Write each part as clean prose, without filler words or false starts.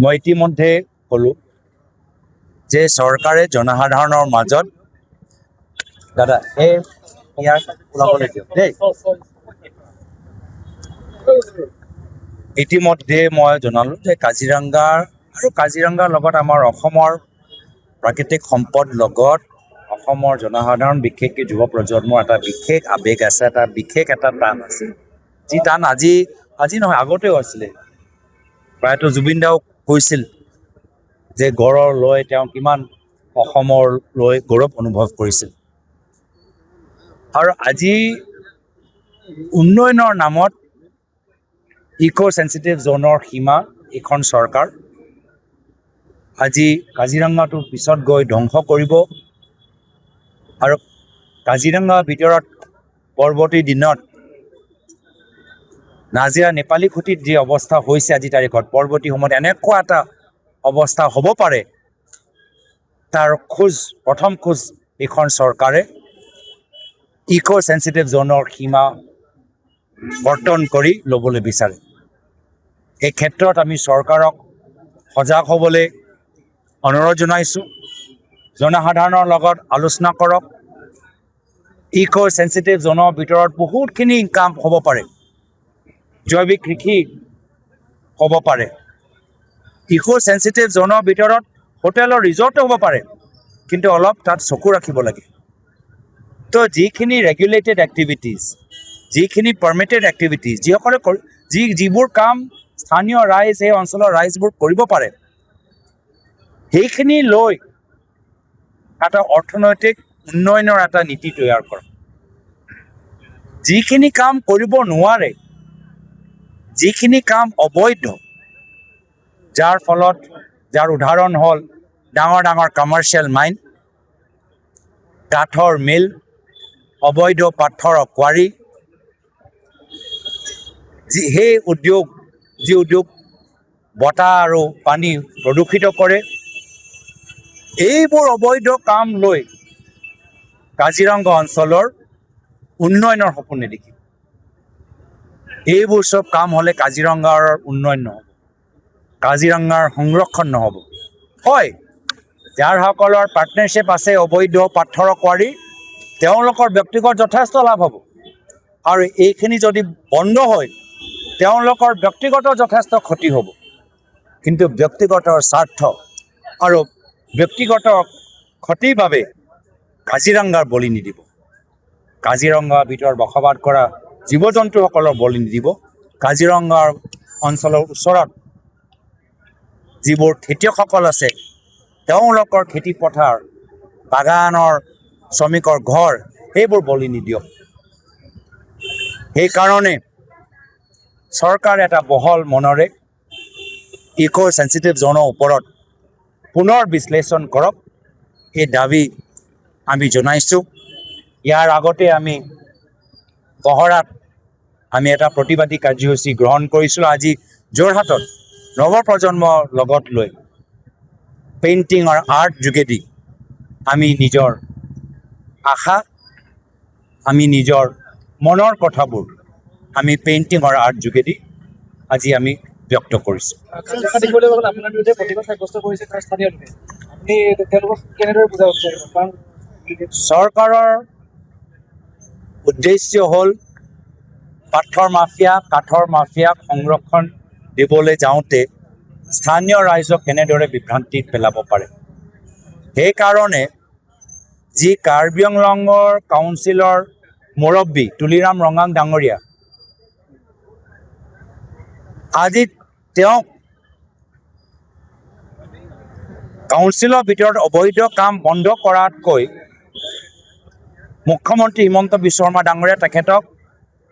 মই ইতিমধ্যে ক'লোঁ যে চৰকাৰে জনসাধাৰণৰ মাজত দাদা ইয়াক ওলাবলৈ দিয়ক দেই। ইতিমধ্যে মই জনালোঁ যে কাজিৰঙাৰ লগত আমাৰ অসমৰ প্ৰাকৃতিক সম্পদ লগত অসমৰ জনসাধাৰণ বিশেষকৈ যুৱ প্ৰজন্মৰ এটা বিশেষ আৱেগ আছে, এটা বিশেষ এটা টান আছে, যি টান আজি নহয় আগতেও আছিলে। প্ৰায়তো জুবিন দাও কৈছিল যে গড়ৰ লৈ তেওঁ কিমান অসমৰ লৈ গৌৰৱ অনুভৱ কৰিছিল। আৰু আজি উন্নয়নৰ নামত ইক' চেঞ্চিটিভ জ'নৰ সীমা এইখন চৰকাৰ আজি কাজিৰঙাটো পিছত গৈ ধ্বংস কৰিব। আৰু কাজিৰঙাৰ ভিতৰত পৰৱৰ্তী দিনত নাজিৰা নেপালী খুঁটিত যি অৱস্থা হৈছে আজি তাৰিখত, পৰৱৰ্তী সময়ত এনেকুৱা এটা অৱস্থা হ'ব পাৰে, তাৰ প্ৰথম খোজ এইখন চৰকাৰে ইক' চেঞ্চিটিভ জ'নৰ সীমা কৰ্তন কৰি ল'বলৈ বিচাৰে। এই ক্ষেত্ৰত আমি চৰকাৰক সজাগ হ'বলৈ অনুৰোধ জনাইছোঁ। জনসাধাৰণৰ লগত আলোচনা কৰক। ইক' চেঞ্চিটিভ জ'নৰ ভিতৰত বহুতখিনি কাম হ'ব পাৰে, জৈৱিক কৃষি হ'ব পাৰে। ইক' চেঞ্চিটিভ জ'নৰ ভিতৰত হোটেলৰ ৰিজৰ্টো হ'ব পাৰে, কিন্তু অলপ তাত চকু ৰাখিব লাগে। তো যিখিনি ৰেগুলেটেড এক্টিভিটিজ, যিখিনি পাৰ্মিটেড এক্টিভিটিজ, যিবোৰ কাম স্থানীয় ৰাইজ, এই অঞ্চলৰ ৰাইজবোৰ কৰিব পাৰে, সেইখিনি লৈ এটা অৰ্থনৈতিক উন্নয়নৰ এটা নীতি তৈয়াৰ কৰক। যিখিনি কাম কৰিব নোৱাৰে, যিখিনি কাম অবৈধ, যাৰ উদাহৰণ হ'ল ডাঙৰ ডাঙৰ কমাৰ্চিয়েল মাইন, কাঠৰ মিল, অবৈধ পাথৰৰ কোৱাৰী, সেই যি উদ্যোগ বতাহ আৰু পানী প্ৰদূষিত কৰে, এইবোৰ অবৈধ কাম লৈ কাজিৰঙা অঞ্চলৰ উন্নয়নৰ সপোন নেদেখিব। এইবোৰ চব কাম হ'লে কাজিৰঙাৰ উন্নয়ন নহ'ব, কাজিৰঙাৰ সংৰক্ষণ নহ'ব। হয়, যাৰসকলৰ পাৰ্টনাৰশ্বিপ আছে অবৈধ পাথৰৰ কোৱাৰী, তেওঁলোকৰ ব্যক্তিগত যথেষ্ট লাভ হ'ব। আৰু এইখিনি যদি বন্ধ হয়, তেওঁলোকৰ ব্যক্তিগত যথেষ্ট ক্ষতি হ'ব। কিন্তু ব্যক্তিগত স্বাৰ্থ আৰু ব্যক্তিগত ক্ষতিৰ বাবে কাজিৰঙাৰ বলি নিদিব। কাজিৰঙাৰ ভিতৰত বসবাস কৰা জীৱ জন্তুসকলৰ বলি নিদিব। কাজিৰঙাৰ অঞ্চলৰ ওচৰত যিবোৰ খেতিয়কসকল আছে, তেওঁলোকৰ খেতি পথাৰ, বাগানৰ শ্ৰমিকৰ ঘৰ, সেইবোৰ বলি নিদিয়ক। সেইকাৰণে চৰকাৰ এটা বহল মনেৰে ইক' চেঞ্চিটিভ জ'নৰ ওপৰত পুনৰ বিশ্লেষণ কৰক, এই দাবী আমি জনাইছোঁ। ইয়াৰ আগতে আমি কহৰাত এটা প্ৰতিবাদী কাৰ্যসূচী গ্ৰহণ কৰিছিলোঁ। আজি যোৰহাটত নৱপ্ৰজন্মৰ লগত লৈ পেইণ্টিং আৰু আৰ্ট যোগেদি আমি নিজৰ আশা, আমি নিজৰ মনৰ কথাবোৰ আমি পেইণ্টিং আৰু আৰ্ট যোগেদি আজি আমি ব্যক্ত কৰিছোঁ। চৰকাৰৰ উদ্দেশ্য হ'ল কাঠৰ মাফিয়াক সংৰক্ষণ দিবলৈ যাওঁতে স্থানীয় ৰাইজক কেনেদৰে বিভ্ৰান্তিত পেলাব পাৰে। সেইকাৰণে যি কাৰ্বি আংলঙৰ কাউন্সিলৰ মুৰব্বী তুলিৰাম ৰঙাং ডাঙৰীয়া, আজি তেওঁক কাউন্সিলৰ ভিতৰত অবৈধ কাম বন্ধ কৰাতকৈ মুখ্যমন্ত্ৰী হিমন্ত বিশ্ব শৰ্মা ডাঙৰীয়া তেখেতক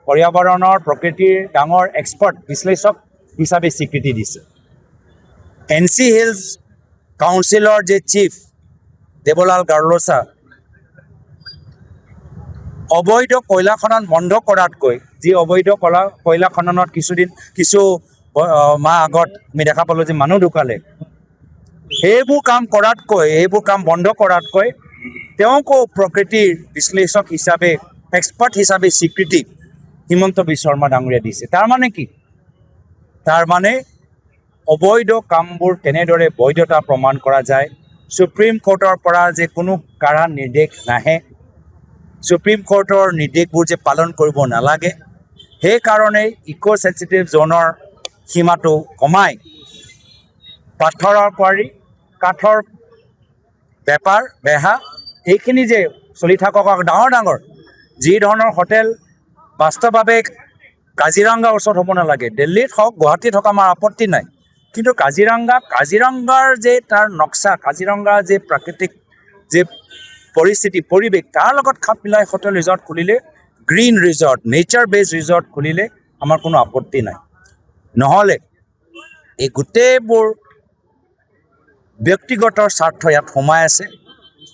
পৰ্যাৱৰণৰ প্ৰকৃতিৰ ডাঙৰ এক্সপাৰ্ট বিশ্লেষক হিচাপে স্বীকৃতি দিছে। NC হিলছ কাউন্সিলৰ যে চিফ দেৱলাল গাৰ্লোছা অবৈধ কয়লা খনন বন্ধ কৰাতকৈ, যি অবৈধ কয়লা খননত কিছু মাহ আগত আমি দেখা পালোঁ যে মানুহ ঢুকালে, সেইবোৰ কাম বন্ধ কৰাতকৈ তেওঁকো প্ৰকৃতিৰ বিশ্লেষক হিচাপে, এক্সপাৰ্ট হিচাপে স্বীকৃতি হিমন্ত বিশ্ব শৰ্মা ডাঙৰীয়া দিছে। তাৰমানে কি? তাৰমানে অবৈধ কামবোৰ কেনেদৰে বৈধতা প্ৰমাণ কৰা যায় সুপ্ৰিম কোৰ্টৰ পৰা যে কোনো কাঢ়া নিৰ্দেশ নাহে সুপ্ৰিম কোৰ্টৰ নিৰ্দেশবোৰ যে পালন কৰিব নালাগে সেইকাৰণেই ইক' চেঞ্চিটিভ জ'নৰ সীমাটো কমাই পাথৰৰ কুঁৱাৰী কাঠৰ বেপাৰ বেহা এইখিনি যে চলি থাকক আৰু ডাঙৰ যি ধৰণৰ হোটেল বাস্তৱভাৱে কাজিৰঙাৰ ওচৰত হ'ব নালাগে দিল্লীত হওক গুৱাহাটীত হওক আমাৰ আপত্তি নাই কিন্তু কাজিৰঙাৰ যে তাৰ নক্সা কাজিৰঙাৰ যে প্ৰাকৃতিক যে পৰিস্থিতি পৰিৱেশ তাৰ লগত খাপ মিলাই হোটেল ৰিজৰ্ট খুলিলে green resort nature based resort খুলিলে আমাৰ কোনো আপত্তি নাই নহ'লে এই গোটেইবোৰ ব্যক্তিগত স্বাৰ্থ ইয়াত সোমাই আছে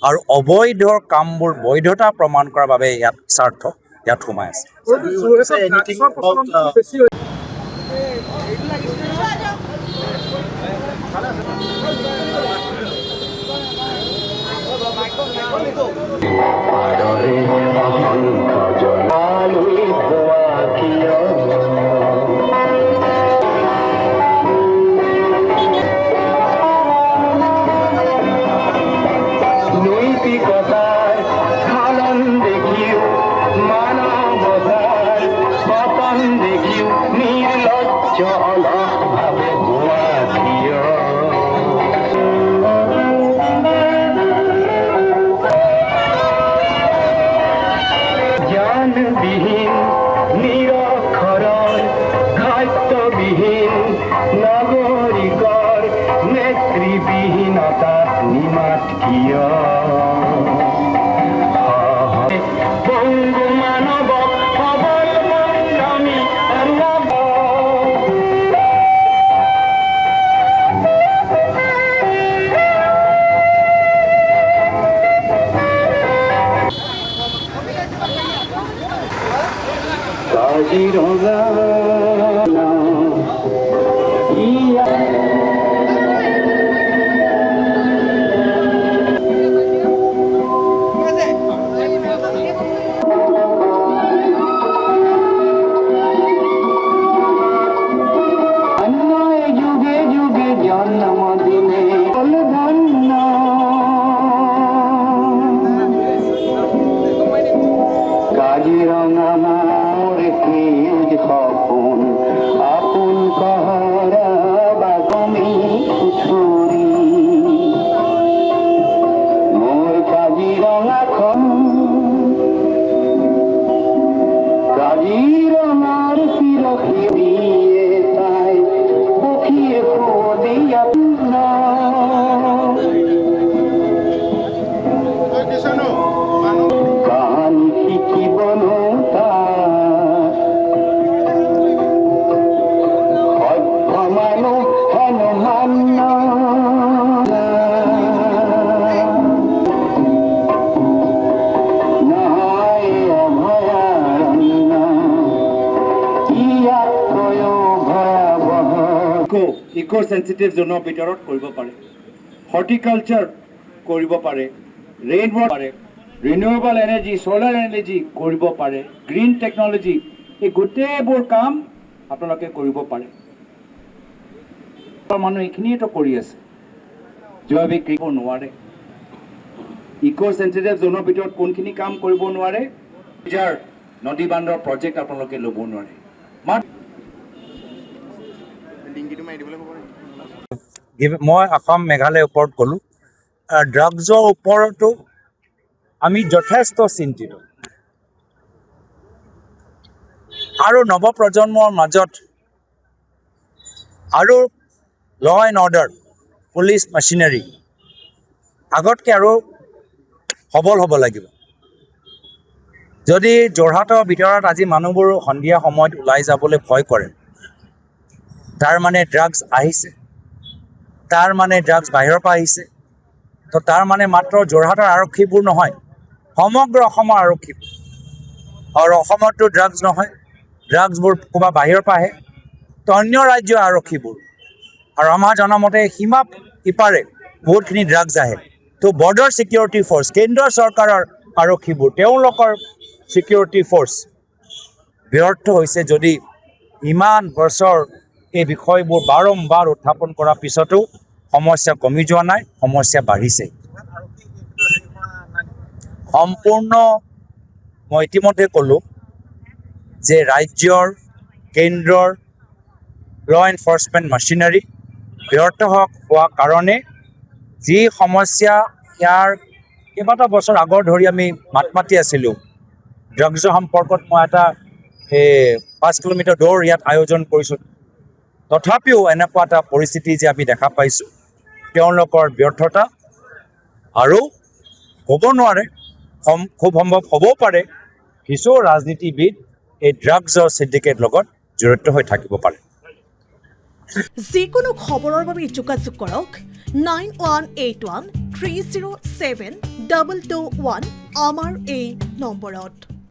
আৰু অবৈধ কামবোৰ বৈধতা প্ৰমাণ কৰাৰ বাবে ইয়াত স্বাৰ্থ ইয়াত সোমাই আছে ইক' চেঞ্চিটিভ জোনৰ ভিতৰত কৰিব পাৰে হৰ্টিকালচাৰ কৰিব পাৰে ৰেইন ৱাটাৰ পাৰে ৰিনিউৱেবল এনাৰ্জি ছ'লাৰ এনাৰ্জি কৰিব পাৰে গ্ৰীণ টেকন'লজি এই গোটেইবোৰ কাম আপোনালোকে কৰিব পাৰে মানুহ এইখিনিয়েতো কৰি আছে জৈৱিক কৰিব নোৱাৰে ইক' চেঞ্চিটিভ জোনৰ ভিতৰত কোনখিনি কাম কৰিব নোৱাৰে যাৰ নদী বান্ধৰ প্ৰজেক্ট আপোনালোকে ল'ব নোৱাৰে মই অসম মেঘালয়ৰ ওপৰত ক'লোঁ ড্ৰাগছৰ ওপৰতো আমি যথেষ্ট চিন্তিত আৰু নৱপ্ৰজন্মৰ মাজত আৰু ল এণ্ড অৰ্ডাৰ পুলিচ মেচিনাৰী আগতকৈ আৰু সবল হ'ব লাগিব যদি যোৰহাটৰ ভিতৰত আজি মানুহবোৰ সন্ধিয়া সময়ত ওলাই যাবলৈ ভয় কৰে তাৰ মানে ড্ৰাগছ আহিছে তাৰ মানে ড্ৰাগছ বাহিৰৰ পৰা আহিছে তো তাৰ মানে মাত্ৰ যোৰহাটৰ আৰক্ষীবোৰ নহয় সমগ্ৰ অসমৰ আৰক্ষী আৰু অসমততো ড্ৰাগছ নহয় ড্ৰাগছবোৰ ক'ৰবাত বাহিৰৰ পৰা আহে তো অন্য ৰাজ্যৰ আৰক্ষীবোৰ আৰু আমাৰ জনামতে সীমা ইপাৰে বহুতখিনি ড্ৰাগছ আহে তো বৰ্ডাৰ ছিকিউৰিটি ফ'ৰ্চ কেন্দ্ৰীয় চৰকাৰৰ আৰক্ষীবোৰ তেওঁলোকৰ ছিকিউৰিটি ফ'ৰ্চ ব্যৰ্থ হৈছে যদি ইমান বছৰ এই বিষয়বোৰ বাৰম্বাৰ উত্থাপন কৰাৰ পিছতো সমস্যা কমি যোৱা নাই, সমস্যা বাঢ়িছে। সম্পূৰ্ণ মই ইতিমধ্যে ক'লোঁ যে ৰাজ্যৰ কেন্দ্ৰৰ ল এনফৰ্চমেণ্ট মেচিনাৰী ব্যৰ্থ হোৱা কাৰণে যি সমস্যা ইয়াৰ কেইবাটা বছৰ আগৰ ধৰি আমি মাত মাতি আছিলোঁ। ড্ৰাগছৰ সম্পৰ্কত মই এটা 5 কিলোমিটাৰ দৌৰ ইয়াত আয়োজন কৰিছোঁ। তথাপিও এনেকুৱা এটা পৰিস্থিতি যে আমি দেখা পাইছোঁ, তেওঁলোকৰ ব্যৰ্থতা আৰু হ'ব নোৱাৰে, খুব সম্ভৱ হ'বও পাৰে কিছু ৰাজনীতিবিদ এই ড্ৰাগছৰ চিণ্ডিকেট লগত জড়িত হৈ থাকিব পাৰে। যিকোনো খবৰৰ বাবে যোগাযোগ কৰক 9181 307 221 আমাৰ এই নম্বৰত।